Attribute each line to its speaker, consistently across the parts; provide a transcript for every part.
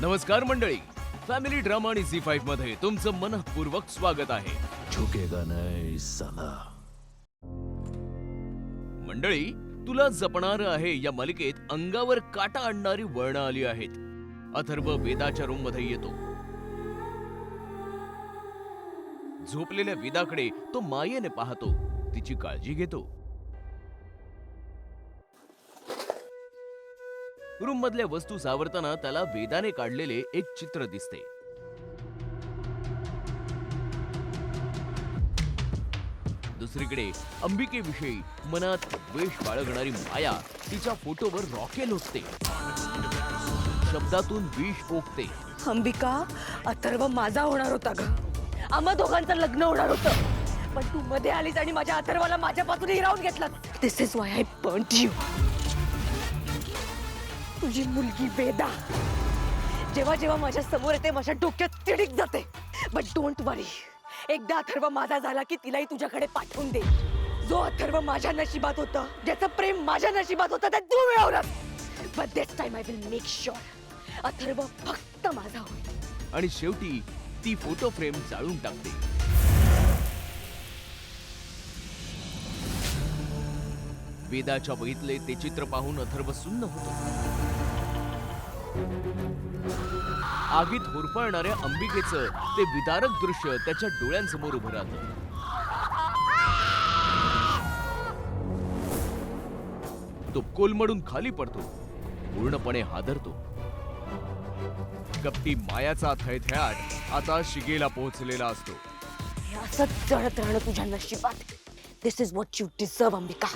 Speaker 1: नमस्कार मंडळी, family drama आणि झी5 मध्ये तुमचं मनपूर्वक स्वागत आहे. झुकेगा नहीं साला. मंडळी, तुला जपणारं आहे या मालिकेत अंगावर काटा आणणारी वळणं आली आहेत. अथर्व वेदाच्या रूम मध्ये येतो. झोपलेल्या वेदाकडे तो मायेने पाहतो, तिची काळजी घेतो. रूम मधल्या वस्तू सावरताना त्याला वेदाने काढलेले एक चित्र दिसते. दुसरीकडे अंबिकेविषयी मनात द्वेष बाळगणारी माया तिच्या फोटोवर रॉकेल होते, शब्दातून विष ओकते.
Speaker 2: अंबिका, अथर्व माझा होणार होता ग. आम्हा दोघांचं लग्न होणार होतं, पण तू मध्ये आलीस आणि माझ्या अथर्वाला माझ्यापासून हिरावून घेतलं. This is why I burned you. तुझी मुलगी वेदा जेव्हा जेव्हा माझ्या समोर येते माझ्या डोक्यात तिडीक जाते. बट डोंट वरी, एकदा अथर्व माझा झाला की तिलाही तुझ्याकडे पाठवून दे. जो अथर्व माझ्या नशिबात होता, ज्याचं प्रेम माझ्या नशिबात होतं, ते तू मिळवलंस. But this time I will make sure Atharva फक्त माझा होईल.
Speaker 1: आणि शेवटी ती फोटो फ्रेम जाळून टाकते. वेदाच्या वहीतले ते चित्र पाहून अथर्व सुन्न होतो. आगीत होरपळणाऱ्या अंबिकेचं ते विदारक दृश्य त्याच्या डोळ्यांसमोर उभं राहतं. तो कोलमडून खाली पडतो, पूर्णपणे हादरतो. कपटी मायाचा थैथयाट आता शिगेला पोहोचलेला असतो.
Speaker 2: हे असंच जळत राहणं तुझ्या नशिबात. This is what you deserve Ambika.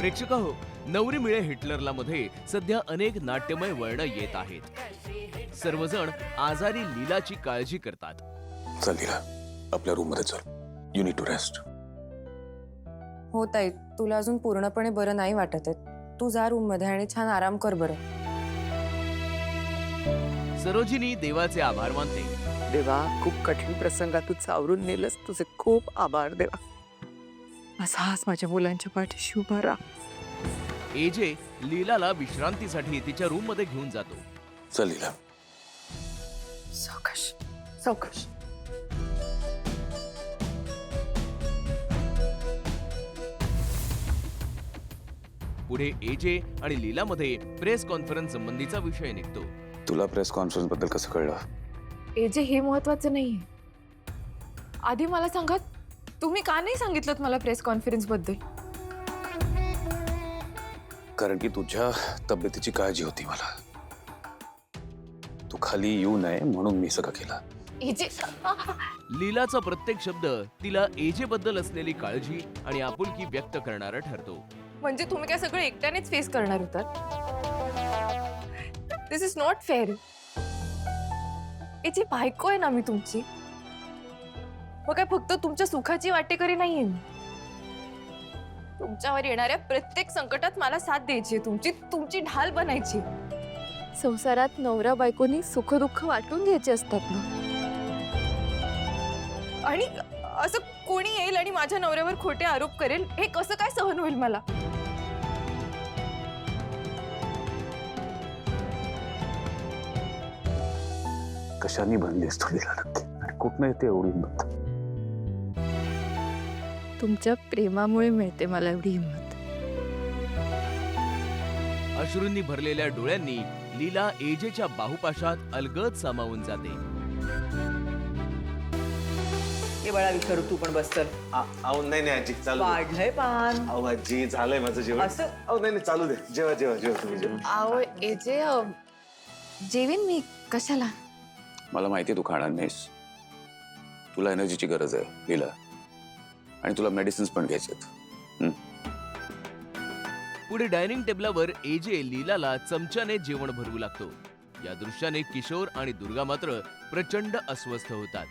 Speaker 1: प्रेक्षकाहो, नवरी मिळे हिटलरला मध्ये सध्या अनेक नाट्यमय वळणं येत आहेत. सर्वजण आजारी लीलाची काळजी करतात.
Speaker 3: चल लीला, आपल्या रूम मध्ये चल. You need to rest.
Speaker 4: हो ताई, तुला अजून पूर्णपणे बरं नाही वाटत आहे. तू जा रूम मध्ये आणि छान आराम कर बरं.
Speaker 1: सरोजिनी देवाचे आभार मानते.
Speaker 5: देवा, खूप कठीण प्रसंगातून सावरून नेलंस. तुझे खूप आभार देवा. असाच माझ्या मुलांच्या पाठीशी उभा राहा.
Speaker 1: एजे लीलाला विश्रांतीसाठी तिच्या रूम मध्ये घेऊन जातो.
Speaker 3: चल लीला.
Speaker 5: सावकाश सावकाश.
Speaker 1: पुढे एजे आणि लीलामध्ये प्रेस कॉन्फरन्स संबंधीचा विषय निघतो.
Speaker 3: तुला प्रेस कॉन्फरन्स बद्दल कसं कळलं?
Speaker 6: एजे, हे महत्वाचं नाहीये. आधी मला सांगा, तुम्ही का नाही सांगितलं मला प्रेस कॉन्फरन्स बद्दल?
Speaker 3: कारण की तुझ्या तब्येतीची काळजी होती मला. तू खाली येऊ नये म्हणून मी सगळं केलं.
Speaker 6: एजे,
Speaker 1: लीलाचा प्रत्येक शब्द तिला एजे बद्दल असलेली काळजी आणि आपुलकी व्यक्त करणारा ठरतो.
Speaker 6: म्हणजे तुम्ही काय सगळं एकट्यानेच फेस करणार होतात? दिस इज नॉट फेअर. एजे, बायको आहे ना मी तुमची. मग काय फक्त तुमच्या सुखाची वाटेकरी नाहीये मी. तुमच्यावर येणाऱ्या प्रत्येक संकटात मला साथ द्यायची, तुमची ढाल बनायची. संसारात नवरा बायकोनी सुख दुःख वाटून घ्यायचे असतात ना. आणि असं कोणी येईल आणि माझ्या नवऱ्यावर खोटे आरोप करेल, हे कसं काय सहन होईल मला?
Speaker 3: कशाने बनलीस तू लीला नक्की? आणि कुठनं येते एवढी हिंमत?
Speaker 6: तुमच्या प्रेमामुळे मिळते मला एवढी हिंमत.
Speaker 1: अश्रूंनी भरलेल्या डोळ्यांनी लीला एजेच्या बाहुपाशात अलगद सामावून जाते.
Speaker 7: हे बाळा विचारू, तू पण बस. चल.
Speaker 8: अहो नाही नाही आजी, चालू दे.
Speaker 7: वाढलंय पान.
Speaker 8: अहो आजी, झालंय माझं जेवण.
Speaker 7: असं?
Speaker 8: अहो नाही नाही, चालू दे. जेवा जेवा जेवा तुम्ही जेवा.
Speaker 6: आओ एजे, जेवीन मी. कशाला?
Speaker 3: मला माहिती तू खाणार नाहीस. तुला एनर्जीची गरज आहे लीला, आणि तुला मेडिसिन्स पण घ्यायच्यात.
Speaker 1: पुढे डायनिंग टेबलावर एजे लीलाला चमच्याने जेवण भरवू लागतो. या दृश्याने किशोर आणि दुर्गा मात्र प्रचंड अस्वस्थ होतात.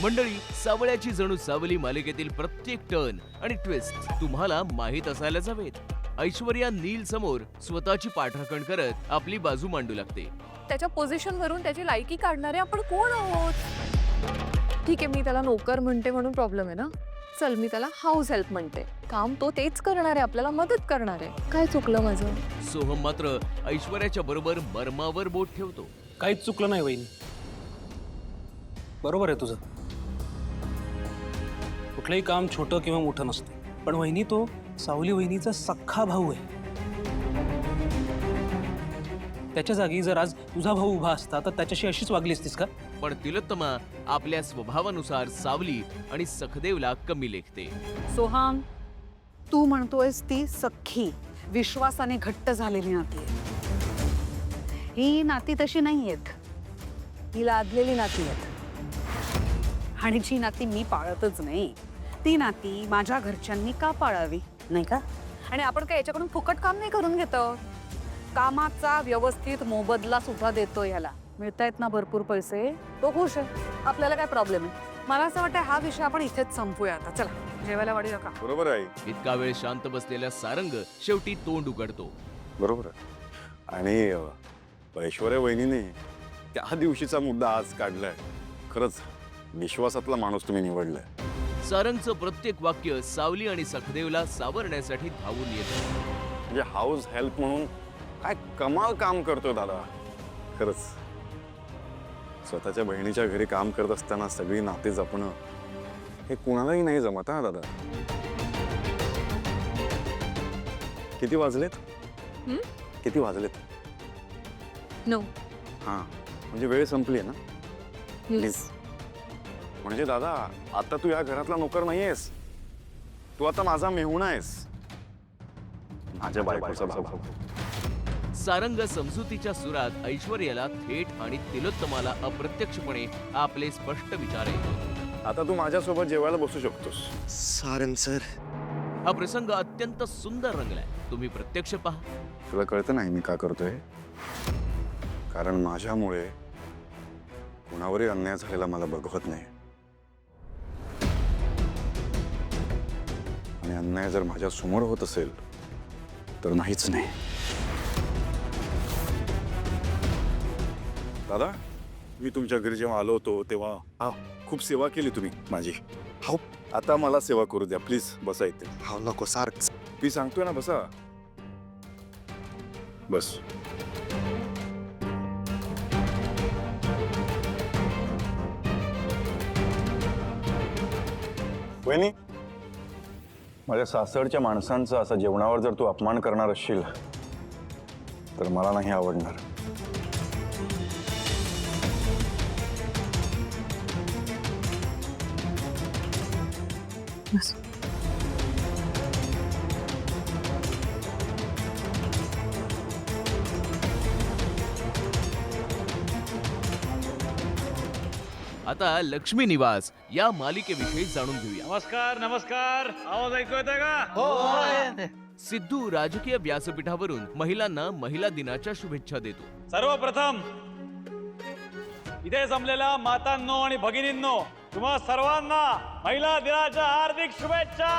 Speaker 1: मंडळी, सावळ्याची जणू सावली मालिकेतील प्रत्येक टर्न आणि ट्विस्ट तुम्हाला माहीत असायलाच हवेत. ऐश्वर्या नील समोर स्वतःची पाठराखण करत आपली बाजू मांडू लागते.
Speaker 6: त्याच्या पोझिशन वरून त्याची लायकी काढणारे आपण कोण आहोत? ठीक आहे, मी त्याला नोकर म्हणते म्हणून प्रॉब्लेम आहे ना. चल, मी त्याला हाऊस हेल्प म्हणते. काम तो तेच करणार आहे, आपल्याला मदत करणार आहे. काय चुकलं माझं?
Speaker 1: सोहम मात्र ऐश्वर्याच्या बरोबर मर्मावर बोट ठेवतो.
Speaker 9: काहीच चुकलं नाही वहिनी, बरोबर आहे तुझं. कुठलंही काम छोटं किंवा मोठं नसतं, पण वहिनी तो सावली वहिनीचा सख्खा भाऊ आहे. त्याच्या जागी जर आज तुझा भाऊ उभा असता तर त्याच्याशी अशीच वागली असतीस का?
Speaker 1: पण तिलोत्तमा आपल्या स्वभावानुसार सावली आणि सखदेवला कमी लेखते.
Speaker 10: सोहाम, तू म्हणतोयस ती सख्खी विश्वासाने घट्ट झालेली नाती आहे. ही नाती तशी नाही आहेत, ही लादलेली नाती आहेत. आणि जी नाती मी पाळतच नाही ती नाती माझ्या घरच्यांनी का पाळावी, नाही का? आणि आपण काय याच्याकडून फुकट काम नाही करून घेतो. कामाचा व्यवस्थित मोबदला सुद्धा देतो. याला मिळतायत ना भरपूर पैसे, तो खुश आहे. आपल्याला काय प्रॉब्लेम आहे? मला असं वाटतं हा विषय आपण इथेच संपूया आता. चला जेवायला वाढू नका.
Speaker 3: बरोबर आहे,
Speaker 1: इतका वेळ शांत बसलेला सारंग शेवटी तोंड उघडतो.
Speaker 11: बरोबर आहे. आणि ऐश्वर्या वहिनीने त्या दिवशीचा मुद्दा आज काढलाय. खरंच विश्वासातला माणूस तुम्ही निवडलाय.
Speaker 1: सारंगचं प्रत्येक वाक्य सावली आणि सखदेवला सावरण्यासाठी धावून येतं.
Speaker 11: म्हणजे हाऊस हेल्प म्हणून काय कमाल काम करतोय दादा. खरंच स्वतःच्या बहिणीच्या घरी काम करत असताना सगळी नाते जपणं हे कोणालाही नाही जमत हा दादा. किती वाजलेत? किती वाजलेत?
Speaker 6: 9.
Speaker 11: हा, म्हणजे वेळ संपली आहे ना?
Speaker 6: Yes.
Speaker 11: म्हणजे दादा आता तू या घरातला नोकर नाहीयेस, तू आता माझा मेहुणा आहेस, माझ्या बायकोचा भाऊ.
Speaker 1: सारंग समजुतीच्या सुरात ऐश्वर्याला थेट आणि तिलोत्तमाला अप्रत्यक्षपणे आपले स्पष्ट विचार ऐकवतो.
Speaker 11: आता तू माझ्यासोबत जेवायला बसू शकतोस.
Speaker 8: सारंग सर,
Speaker 1: हा प्रसंग अत्यंत सुंदर रंगलाय. तुम्ही प्रत्यक्ष पहा.
Speaker 11: तुला कळतं नाही मी का करतोय? कारण माझ्यामुळे कुणावरही अन्याय झालेला मला बघवत नाही. आणि अन्याय जर माझ्या समोर होत असेल तर नाहीच नाही. दादा, मी तुमच्या घरी जेव्हा आलो होतो तेव्हा खूप सेवा केली तुम्ही माझी. हो, आता मला सेवा करू द्या प्लीज. बसा इथे.
Speaker 8: हा नको सारंग.
Speaker 11: मी सांगतोय ना, बसा. बस. वहिनी, माझ्या सासरच्या माणसांचा असा जेवणावर जर तू अपमान करणार असशील तर मला नाही आवडणार.
Speaker 1: आता लक्ष्मी निवास या मालिकेविषयी जाणून घेऊया.
Speaker 9: नमस्कार नमस्कार, आवाज ऐकू येतोय का?
Speaker 8: हो.
Speaker 1: सिद्धू राजकीय व्यासपीठावरून महिलांना महिला दिनाच्या शुभेच्छा देतो.
Speaker 9: सर्वप्रथम इथे जमलेल्या मातांनो आणि भगिनींनो, तुम्हा सर्वांना महिला दिनाच्या हार्दिक शुभेच्छा.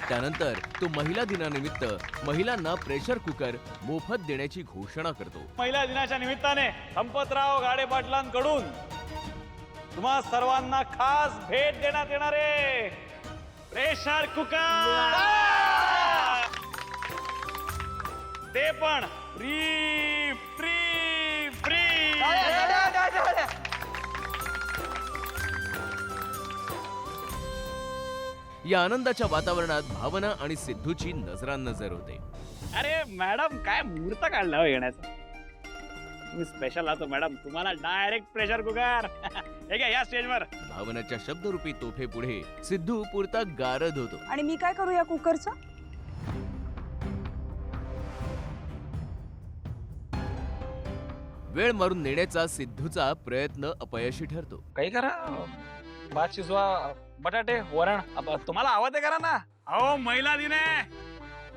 Speaker 1: त्यानंतर तो महिला दिनानिमित्त महिलांना प्रेशर कुकर मोफत देण्याची घोषणा करतो.
Speaker 9: महिला दिनाच्या निमित्ताने संपतराव गाडे पाटलांकडून तुम्हा सर्वांना खास भेट देण्यात येणार आहे. प्रेशर कुकर, ते पण फ्री फ्री फ्री.
Speaker 1: या आनंदाच्या वातावरणात भावना आणि सिद्धूची नजरानजर होते.
Speaker 9: अरे मॅडम, काय मुहूर्त काढला हो येण्याचा. मी स्पेशल आलो मॅडम, तुम्हाला डायरेक्ट प्रेशर कुकर. हे घ्या, या स्टेजवर.
Speaker 1: भावनाच्या शब्दरूपी तोफे पुढे सिद्धू पुरता गारद होतो.
Speaker 10: आणि मी काय करू या कुकरचं?
Speaker 1: वेळ मारून नेण्याचा सिद्धूचा प्रयत्न अपयशी ठरतो.
Speaker 9: काही करा, भात शिजवा, बटाटे, वरण. तुम्हाला हवं ते करा ना. अहो, महिला दिन आहे,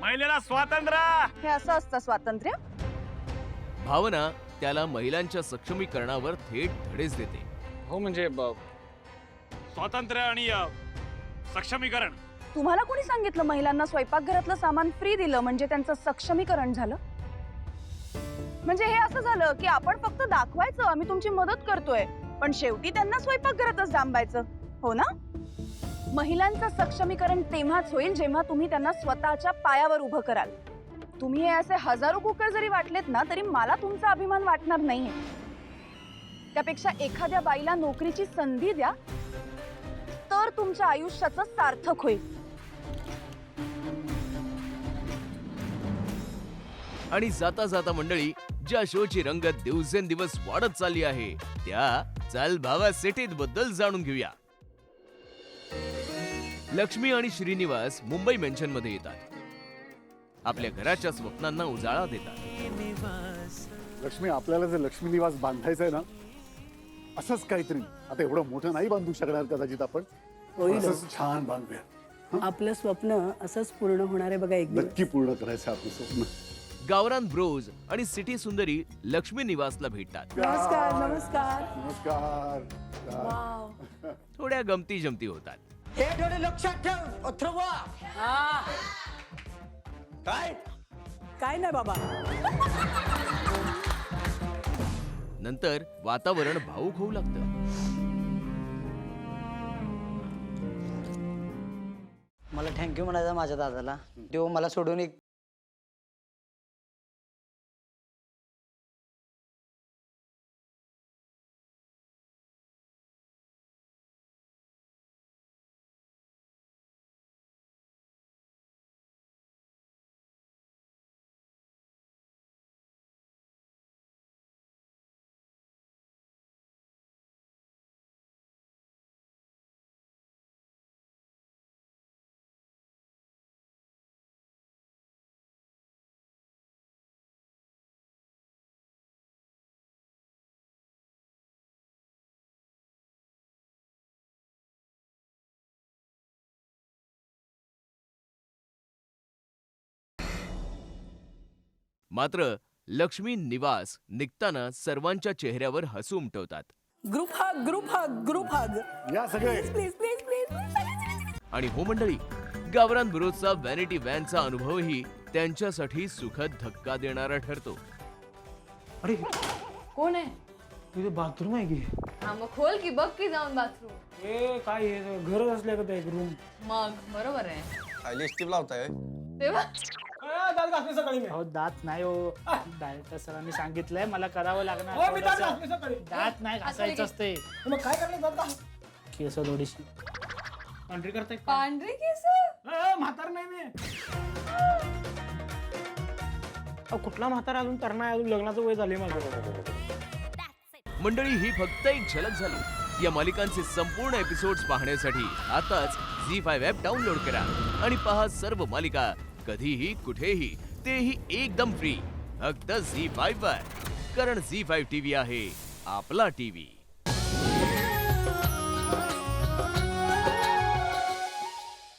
Speaker 9: महिलेला स्वातंत्र्य.
Speaker 10: हे असं असतं स्वातंत्र्य?
Speaker 1: भावना त्याला महिलांच्या सक्षमीकरणावर थेट धडेच देते.
Speaker 9: हो, म्हणजे स्वातंत्र्य आणि सक्षमीकरण.
Speaker 10: तुम्हाला कोणी सांगितलं महिलांना स्वयंपाकघरातलं सामान फ्री दिलं म्हणजे त्यांचं सक्षमीकरण झालं?
Speaker 6: म्हणजे हे असं झालं की आपण फक्त दाखवायचं आम्ही तुमची मदत करतोय, पण शेवटी त्यांना स्वयंपाकघरातच डांबायचं, हो ना? महिलांचं सक्षमीकरण तेव्हाच होईल जेव्हा तुम्ही त्यांना स्वतःच्या पायावर उभं कराल. तुम्ही हे असे हजारो कुकर जरी वाटलेत ना, तरी मला तुमचा अभिमान वाटणार नाहीये. त्यापेक्षा एखाद्या बाईला नोकरीची संधी द्या, तर तुमच्या आयुष्याचं सार्थक होईल.
Speaker 1: आणि जाता जाता मंडळी, ज्या शोची रंगत दिवसेंदिवस वाढत चालली आहे त्या चल भावा सिटीत बद्दल जाणून घेऊया. लक्ष्मी आणि श्रीनिवास मुंबई मेन्शन मध्ये येतात. आपल्या घराच्या स्वप्नांना उजाळा देतात.
Speaker 12: लक्ष्मी, आपल्याला जर लक्ष्मी निवास बांधायचं आहे ना, असंच काहीतरी, आता एवढं मोठं नाही बांधू शकणार कदाचित आपण, असंच छान बांधूया.
Speaker 7: आपलं स्वप्न असंच पूर्ण होणार आहे बघा एक
Speaker 12: नक्की पूर्ण करायचं आपलं स्वप्न.
Speaker 1: गावरान ब्रोज आणि सिटी सुंदरी लक्ष्मी निवासला भेटतात.
Speaker 7: नमस्कार नमस्कार
Speaker 12: नमस्कार.
Speaker 1: थोड्या गमती जमती होतात.
Speaker 7: हे थोडे लक्षात ठेव अथर्वा. काय नाही बाबा.
Speaker 1: नंतर वातावरण भावूक होऊ लागतं.
Speaker 7: मला थँक्यू म्हणायचं माझ्या दादाला, देव मला सोडून एक
Speaker 1: मात्र लक्ष्मी निवास निघताना सर्वांच्या चेहऱ्यावर हसू उमटवतात.
Speaker 7: ग्रुप हग
Speaker 12: या सगळे.
Speaker 7: Please please please.
Speaker 1: आणि हो मंडळी, गावरान ब्रोजचा व्हॅनिटी व्हॅनचा अनुभवही त्यांच्यासाठी सुखद धक्का देणारा ठरतो.
Speaker 9: अरे
Speaker 6: कोण आहे?
Speaker 9: तुझे बाथरूम आहे की?
Speaker 6: हा मग खोल की बघ की जाऊन बाथरूम.
Speaker 9: ए काय हे घर असल्या का एक रूम?
Speaker 6: मग बरोबर आहे.
Speaker 8: खाली स्टीप लावताय
Speaker 6: तेव्हा
Speaker 9: दात घासले सकाळी मी.
Speaker 13: हो दात नाही हो, डायरेक्टर सरांनी सांगितलंय मला करावं लागणार. दात नाही घासायचं असते.
Speaker 9: मग काय करणार?
Speaker 13: केस थोडीशी पांढरी करताय.
Speaker 6: पांढरी केस?
Speaker 9: म्हातार नाही मी. कुठला म्हातारा अजून तर नाही, अजून लग्नाचं वय झाले माझं.
Speaker 1: मंडळी, ही फक्त एक झलक झाली. या मालिकांचे संपूर्ण एपिसोड्स पाहण्यासाठी आताच झी5 ॲप डाउनलोड करा आणि पहा सर्व मालिका कधीही कुठेही, तेही एकदम फ्री, फक्त झी5 वर. कारण झी5 टीव्ही आहे आपला टीव्ही.